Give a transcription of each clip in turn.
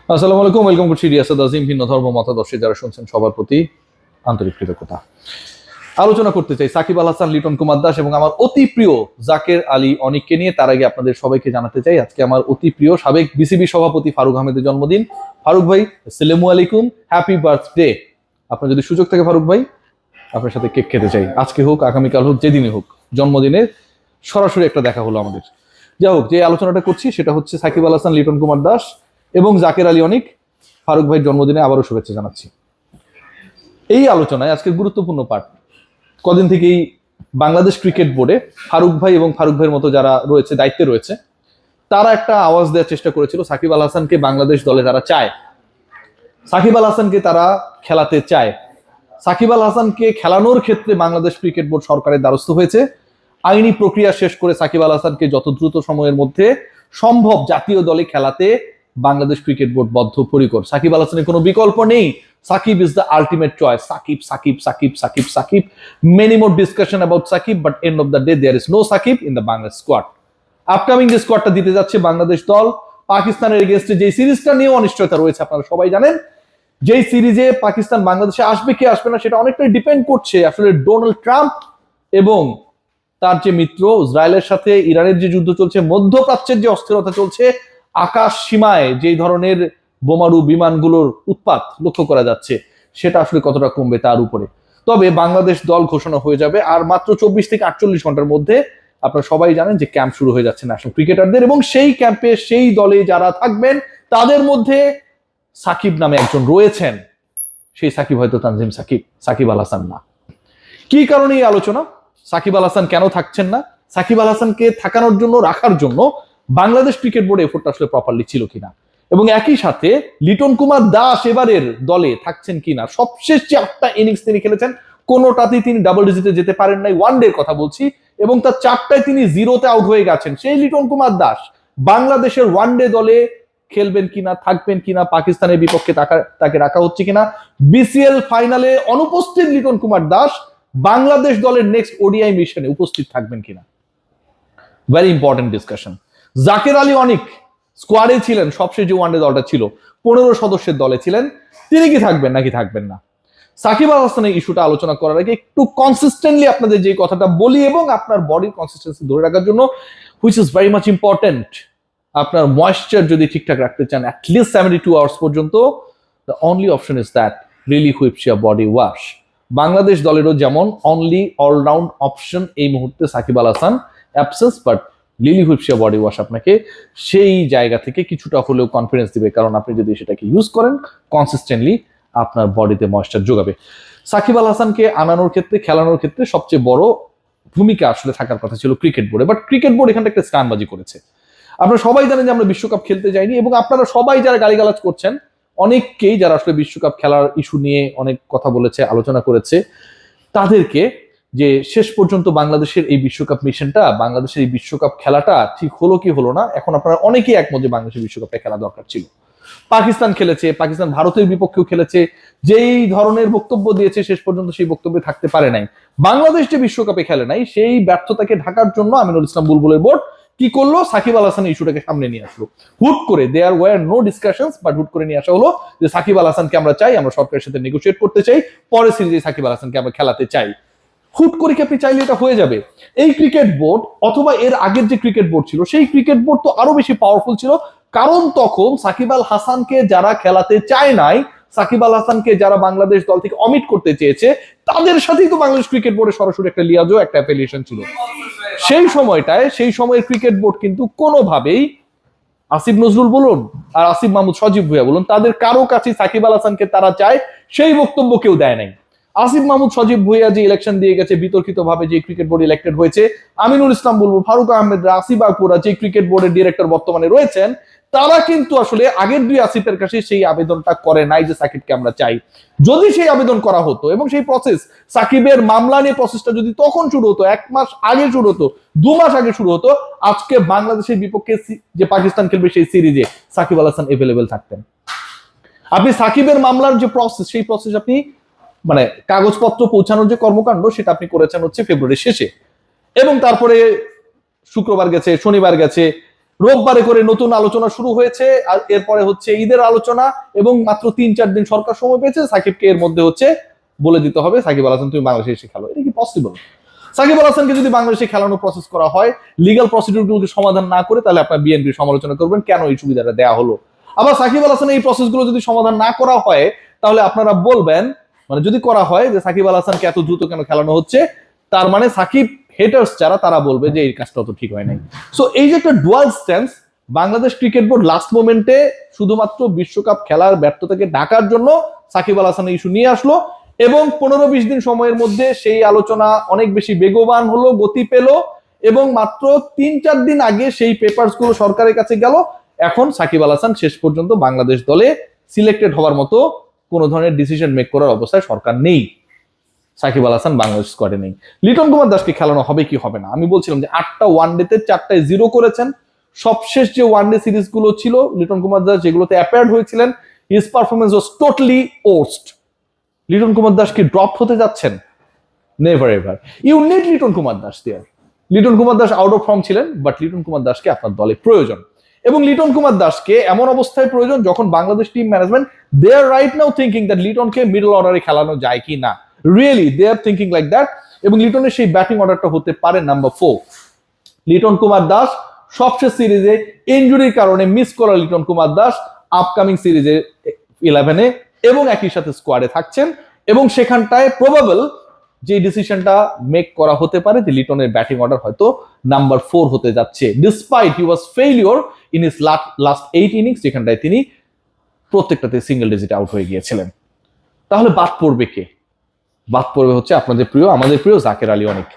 আসসালামু আলাইকুম, ওয়েলকাম করছি রিয়াসাদ আজিম। ভিন্ন ধর্ম মতাদর্শী যারা শুনছেন সবার প্রতি আন্তরিক কৃতজ্ঞতা। আলোচনা করতে চাই সাকিব আল হাসান, লিটন কুমার দাস এবং আমার অতি প্রিয় জাকের আলী অনিককে নিয়ে। তার আগে আপনাদের সবাইকে জানাতে চাই আজকে আমার অতি প্রিয় সাবেক বিসিবি সভাপতি ফারুক আহমেদের জন্মদিন। ফারুক ভাই, আসসালামু আলাইকুম, হ্যাপি বার্থডে। আপনার যদি সুযোগ থাকে ফারুক ভাই, আপনার সাথে কেক খেতে চাই, আজকে হোক আগামীকাল হোক যেদিনই হোক, জন্মদিনে সরাসরি একটা দেখা হলো আমাদের। যাই হোক, যে আলোচনাটা করছি সেটা হচ্ছে সাকিব আল হাসান, লিটন কুমার দাস এবং জাকের আলী অনিক। ফারুক ভাইয়ের জন্মদিনে আবারও শুভেচ্ছা জানাচ্ছি। এই আলোচনায় আজকের গুরুত্বপূর্ণ পাঠ, কদিন থেকেই বাংলাদেশ ক্রিকেট বোর্ডে ফারুক ভাই এবং ফারুক ভাইয়ের মতো যারা রয়েছে, দায়িত্বে রয়েছে, তারা একটা আওয়াজ দেওয়ার চেষ্টা করেছিল সাকিব আল হাসানকে বাংলাদেশ দলে তারা চায়, সাকিব আল হাসানকে তারা খেলাতে চায়। সাকিব আল হাসানকে খেলানোর ক্ষেত্রে বাংলাদেশ ক্রিকেট বোর্ড সরকারের দ্বারস্থ হয়েছে। আইনি প্রক্রিয়া শেষ করে সাকিব আল হাসানকে যত দ্রুত সময়ের মধ্যে সম্ভব জাতীয় দলে খেলাতে বাংলাদেশ ক্রিকেট বোর্ড বদ্ধপরিকর। সাকিব আল হাসানের কোনো বিকল্প নেই। Shakib is the ultimate choice. Sakib, Sakib, Sakib, Sakib, Sakib. Many more discussion about Sakib, but end of the day there is no Sakib in the Bangladesh squad. Upcoming যে স্কোয়াডটা দিতে যাচ্ছে বাংলাদেশ দল, পাকিস্তানের এগেইনস্টে যে সিরিজটা নিয়ে অনিশ্চয়তা রয়েছে, আপনারা সবাই জানেন। যেই সিরিজে পাকিস্তান বাংলাদেশে আসবে কি আসবে না সেটা অনেকটাই ডিপেন্ড করছে আসলে ডোনাল্ড ট্রাম্প এবং তার যে মিত্র ইসরায়েলের সাথে ইরানের যে যুদ্ধ চলছে, মধ্যপ্রাচ্যের যে অস্থিরতা চলছে, আকাশ সীমায় যে ধরনের বোমারু বিমানগুলোর উৎপাত লক্ষ্য করা যাচ্ছে, সেটা আসলে কতটা কমবে তার উপরে। তবে বাংলাদেশ দল ঘোষণা হয়ে যাবে আর মাত্র 24 থেকে 48 ঘন্টার মধ্যে। আপনারা সবাই জানেন যে ক্যাম্প শুরু হয়ে যাচ্ছে ন্যাশনাল ক্রিকেটারদের, এবং সেই ক্যাম্পে সেই দলে যারা থাকবেন তাদের মধ্যে সাকিব নামে একজন রয়েছেন। সেই সাকিব হয়তো তানজিম সাকিব, সাকিব আল হাসান না। কি কারণে এই আলোচনা? সাকিব আল হাসান কেন থাকছেন না, সাকিব আল হাসানকে থাকানোর জন্য, রাখার জন্য বাংলাদেশ ক্রিকেট বোর্ড এফোর্ট আসলে প্রপারলি ছিল কিনা, এবং একই সাথে লিটন কুমার দাস এবারের দলে থাকছেন কিনা। সবশেষ যে 8টা ইনিংস তিনি খেলেছেন, কোনোটাতেই তিনি ডাবল ডিজিটে যেতে পারেন নাই, ওয়ান ডে কথা বলছি, এবং তার 4টায় তিনি জিরোতে আউট হয়ে গেছেন। সেই লিটন কুমার দাস বাংলাদেশের ওয়ান ডে দলে খেলবেন কিনা, থাকবেন কিনা, পাকিস্তানের বিপক্ষে তাকে রাখা হচ্ছে কিনা, বিসিএল ফাইনালে অনুপস্থিত লিটন কুমার দাস বাংলাদেশ দলের নেক্সট ওডিআই মিশনে উপস্থিত থাকবেন কিনা, very important discussion. Jaker Ali Anik স্কোয়াডে ছিলেন, সবশেষ যে ওয়ানডে দলটা ছিল 15 সদস্যের দলে ছিলেন, তিনি কি থাকবেন নাকি থাকবেন না। সাকিব আল হাসানের ইস্যুটা আলোচনা করার আগে একটু কনসিস্টেন্টলি আপনাদের যে কথাটা বলি, এবং আপনার বডির কনসিস্টেন্সি ধরে রাখার জন্য, which is very much important, আপনার ময়েশ্চার যদি ঠিকঠাক রাখতে চান অ্যাটলিস্ট 72 আওয়ার্স পর্যন্ত, the only option is that really whips your body wash. Bangladesh দলেরও যেমন অনলি অলরাউন্ড অপশন এই মুহূর্তে Shakib Al Hasan absence, but lily হুইপসিয়া বডি ওয়াশ আপনাকে সেই জায়গা থেকে কিছুটা হলেও কনফিডেন্স দিবে, কারণ আপনি যদি সেটাকে ইউজ করেন কনসিস্টেন্টলি, আপনার বডিতে ময়েশ্চার যোগাবে। সাকিব আল হাসানকে আনানোর ক্ষেত্রে, খেলানোর ক্ষেত্রে সবচেয়ে বড় ভূমিকা আসলে থাকার কথা ছিল ক্রিকেট বোর্ডে, বাট ক্রিকেট বোর্ড এখানে একটা স্টানবাজি করেছে। আপনারা সবাই জানেন যে আমরা বিশ্বকাপ খেলতে যাইনি, এবং আপনারা সবাই যারা গালিগালাজ করছেন, অনেককেই যারা আসলে বিশ্বকাপ খেলার ইস্যু নিয়ে অনেক কথা বলেছে, আলোচনা করেছে, তাদেরকে যে শেষ পর্যন্ত বাংলাদেশের এই বিশ্বকাপ মিশনটা, বাংলাদেশের এই বিশ্বকাপ খেলাটা ঠিক হলো কি হলো না, এখন আপনারা অনেকেই একমত যে বাংলাদেশের বিশ্বকাপটা খেলা দরকার ছিল। পাকিস্তান খেলেছে, পাকিস্তান ভারতের বিপক্ষেও খেলেছে, যেই ধরনের বক্তব্য দিয়েছে শেষ পর্যন্ত সেই বক্তব্যে থাকতে পারে নাই। বাংলাদেশ যে বিশ্বকাপে খেলে নাই, সেই ব্যর্থতাকে ঢাকার জন্য আমিনুল ইসলাম বুলবুলের বোর্ড কি করলো, সাকিব আল হাসান ইস্যুটাকে সামনে নিয়ে আসলো। হুট করে, there were no discussions, but হুট করে নিয়ে আসা হলো যে সাকিব আল হাসানকে আমরা চাই, আমরা সরকারের সাথে নেগোশিয়েট করতে চাই, পরের সিরিজে সাকিব আল হাসানকে আমরা খেলাতে চাই। হুট করে কি আপনি চাইলে এটা হয়ে যাবে? এই ক্রিকেট বোর্ড অথবা এর আগের যে ক্রিকেট বোর্ড ছিল, সেই ক্রিকেট বোর্ড তো আরো বেশি পাওয়ারফুল ছিল, কারণ তখন সাকিব আল হাসানকে যারা খেলাতে চায় নাই, সাকিব আল হাসানকে যারা বাংলাদেশ দল থেকে অমিট করতে চেয়েছে, তাদের সাথেই তো বাংলাদেশ ক্রিকেট বোর্ডের সরাসরি একটা লিয়াজো, একটা অ্যাফিলিয়েশন ছিল। সেই সময়টায়, সেই সময়ের ক্রিকেট বোর্ড কিন্তু কোনোভাবেই আসিফ নজরুল বলুন আর আসিফ মাহমুদ সজীব ভুঁইয়া বলুন, তাদের কারো কাছে সাকিব আল হাসানকে তারা চায় সেই বক্তব্য কেউ দেয় নাই। আসিফ মাহমুদ সজীব ভুঁইয়া যে ইলেকশন দিয়ে গেছে বিতর্কিত ভাবে, যে ক্রিকেট বোর্ড ইলেক্টেড হয়েছে, আমিনুল ইসলাম বুলবুল, ফারুক আহমেদ, আসিফ আকবরা, যে ক্রিকেট বোর্ডের ডিরেক্টর বর্তমানে রয়েছেন, তারা কিন্তু আসলে আগের দুই আসিফের কাছে সেই আবেদনটা করে নাই যে সাকিবকে আমরা চাই। যদি সেই আবেদন করা হতো এবং সেই প্রসেস, সাকিবের মামলা নিয়ে প্রসেসটা যদি তখন শুরু হতো, 1 মাস আগে শুরু হতো, 2 মাস আগে শুরু হতো, আজকে বাংলাদেশের বিপক্ষে যে পাকিস্তান খেলবে সেই সিরিজে সাকিব আল হাসান এভেলেবেল থাকতেন। আপনি সাকিবের মামলার যে প্রসেস, সেই প্রসেস আপনি মানে কাগজপত্র পৌঁছানোর যে কর্মকাণ্ড, সেটা আপনি করেছেন হচ্ছে ফেব্রুয়ারির শেষে, এবং তারপরে শুক্রবার গেছে, শনিবার গেছে, রোববারে করে নতুন আলোচনা শুরু হয়েছে, আর এরপরে হচ্ছে ঈদের আলোচনা, এবং মাত্র 3-4 দিন সরকার সময় পেয়েছে সাকিবকে এর মধ্যে হচ্ছে বলে দিতে হবে সাকিব আল হাসান তুমি বাংলাদেশে এসে খেলো। এটা কি পসিবল? সাকিব আল হাসানকে যদি বাংলাদেশে খেলানো প্রসেস করা হয়, লিগ্যাল প্রসিডিউরগুলোকে সমাধান না করে, তাহলে আপনার বিএনপি সমালোচনা করবেন কেন এই সুবিধাটা দেওয়া হলো। আবার সাকিব আল হাসান এই প্রসেসগুলো যদি সমাধান না করা হয়, তাহলে আপনারা বলবেন, মানে যদি করা হয় যে সাকিব আল হাসানকে এত দ্রুত কেন খেলানো হচ্ছে, তার মানে সাকিব হেটার্স যারা তারা বলবে যে এই কাজটা তো ঠিক হয় নাই। সো এই যে একটা dual stance, Bangladesh cricket board last মোমেন্টে শুধুমাত্র বিশ্বকাপ খেলার ব্যর্থতাকে ঢাকার জন্য সাকিব আল হাসান ইস্যু নিয়ে আসলো, এবং 15-20 দিন সময়ের মধ্যে সেই আলোচনা অনেক বেশি বেগবান হলো, গতি পেল, এবং মাত্র 3-4 দিন আগে সেই পেপারস গুলো সরকারের কাছে গেল। এখন সাকিব আল হাসান শেষ পর্যন্ত বাংলাদেশ দলে সিলেক্টেড হওয়ার মতো কোনো ধরনের ডিসিশন মেক করার অবস্থায় সরকার নেই। সাকিব আল হাসান বাংলাদেশ স্কোয়াডে নেই। লিটন কুমার দাসকে খেলানো হবে কি হবে না, আমি বলছিলাম যে 8টা ওয়ানডেতে 4টায় 0 করেছেন। সবশেষ যে ওয়ানডে সিরিজ গুলো ছিল লিটন কুমার দাস যেগুলোতে অ্যাপিয়ার্ড হয়েছিলেন, his performance was totally worst. Liton Kumar Das কি ড্রপ হতে যাচ্ছেন? Never ever. You need Liton Kumar Das there. Liton Kumar Das out of form ছিলেন, বাট লিটন কুমার দাসকে আপনার দলে প্রয়োজন, এবং লিটন কুমার দাসকে এমন অবস্থায় প্রয়োজন যখন Bangladesh team management they are right now thinking that লিটনকে মিডল অর্ডারে খেলানো যায় কি না, really they are thinking like that. এবং লিটনের সেই ব্যাটিং অর্ডারটা হতে পারে নাম্বার 4। লিটন কুমার দাস সবশেষ সিরিজে ইনজুরির কারণে মিস করা লিটন কুমার দাস আপকামিং সিরিজে 11-এ এবং একই সাথে স্কোয়াডে থাকছেন, এবং সেখানটায় প্রবাবল যে ডিসিশনটা মেক করা হতে পারে যে লিটনের ব্যাটিং অর্ডার হয়তো নাম্বার 4 হতে যাচ্ছে, despite he was failure in his last 8 innings, যেখানটায় তিনি প্রত্যেকটাতে সিঙ্গেল ডিজিট আউট হয়ে গিয়েছিলেন। তাহলে বাদ পড়বে কে? বাদ পড়বে হচ্ছে আপনাদের প্রিয়, আমাদের প্রিয় জাকের আলী অনিক।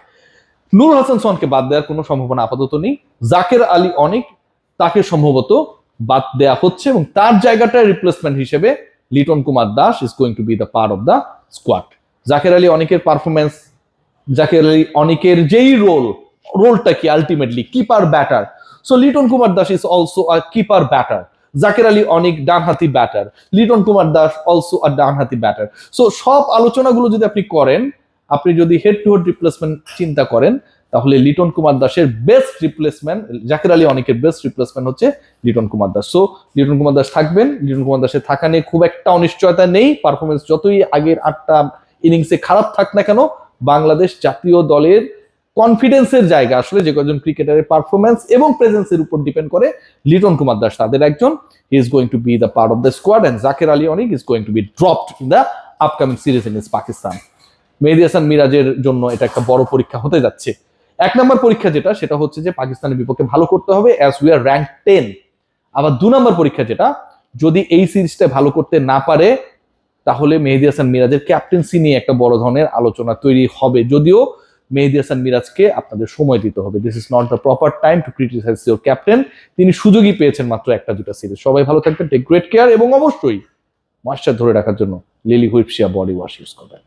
নূর হাসান সোহানকে বাদ দেওয়ার কোনো সম্ভাবনা আপাতত নেই। জাকের আলী অনিক তাকে সম্ভবত বাদ দেওয়া হচ্ছে, এবং তার জায়গাটায় রিপ্লেসমেন্ট হিসেবে Liton Kumar Das is going to be the part of the squad. Jaker Ali অনিকের পারফরমেন্স, জাকের আলী অনিকের যেই রোলটা কি ultimately keeper batter, so Liton Kumar Das is also a keeper batter. Jaker Ali Anik ডানহাতি batter, Liton Kumar Das also a ডানহাতি ব্যাটার। সো সব আলোচনাগুলো যদি আপনি করেন, আপনি যদি হেড টু হেড রিপ্লেসমেন্ট চিন্তা করেন, তাহলে লিটন কুমার দাসের বেস্ট রিপ্লেসমেন্ট, জাকের আলী অনিকের বেস্ট রিপ্লেসমেন্ট হচ্ছে লিটন কুমার দাস। সো লিটন কুমার দাস থাকবেন। লিটন কুমার দাসের থাকা নিয়ে খুব একটা অনিশ্চয়তা নেই। পারফরমেন্স যতই আগের 8টা ইনিংসে খারাপ থাক না কেন, বাংলাদেশ জাতীয় দলের কনফিডেন্সের জায়গা আসলে যে কয়েকজন ক্রিকেটারের পারফরমেন্স এবং প্রেজেন্সের উপর ডিপেন্ড করে। লিটন কুমার দাস তাদের একজন। He is going to be the part of the squad, and Jaker Ali Anik is going to be dropped in the upcoming series ইনস পাকিস্তান। মেহেদী হাসান মিরাজের জন্য এটা একটা বড় পরীক্ষা হতে যাচ্ছে। 1 নম্বর পরীক্ষা যেটা, সেটা হচ্ছে যে পাকিস্তানের বিপক্ষে ভালো করতে হবে অ্যাজ উই আর র্যাঙ্ক 10। আবার 2 নম্বর পরীক্ষা যেটা, যদি এই সিরিজটা ভালো করতে না পারে, তাহলে মেহেদী হাসান মিরাজের ক্যাপ্টেন্সি নিয়ে একটা বড় ধরনের আলোচনা তৈরি হবে। যদিও মেহেদী হাসান মিরাজকে আপনাদের সময় দিতে হবে। This is not the proper time to criticise your captain. তিনি সুযোগই পেয়েছেন মাত্র 1-2টা সিরিজ। সবাই ভালো থাকবেন, টেক গ্রেট কেয়ার, এবং অবশ্যই ময়েশ্চার ধরে রাখার জন্য লিলি হুইপশিয়া বডি ওয়াশ ইউজ করবেন।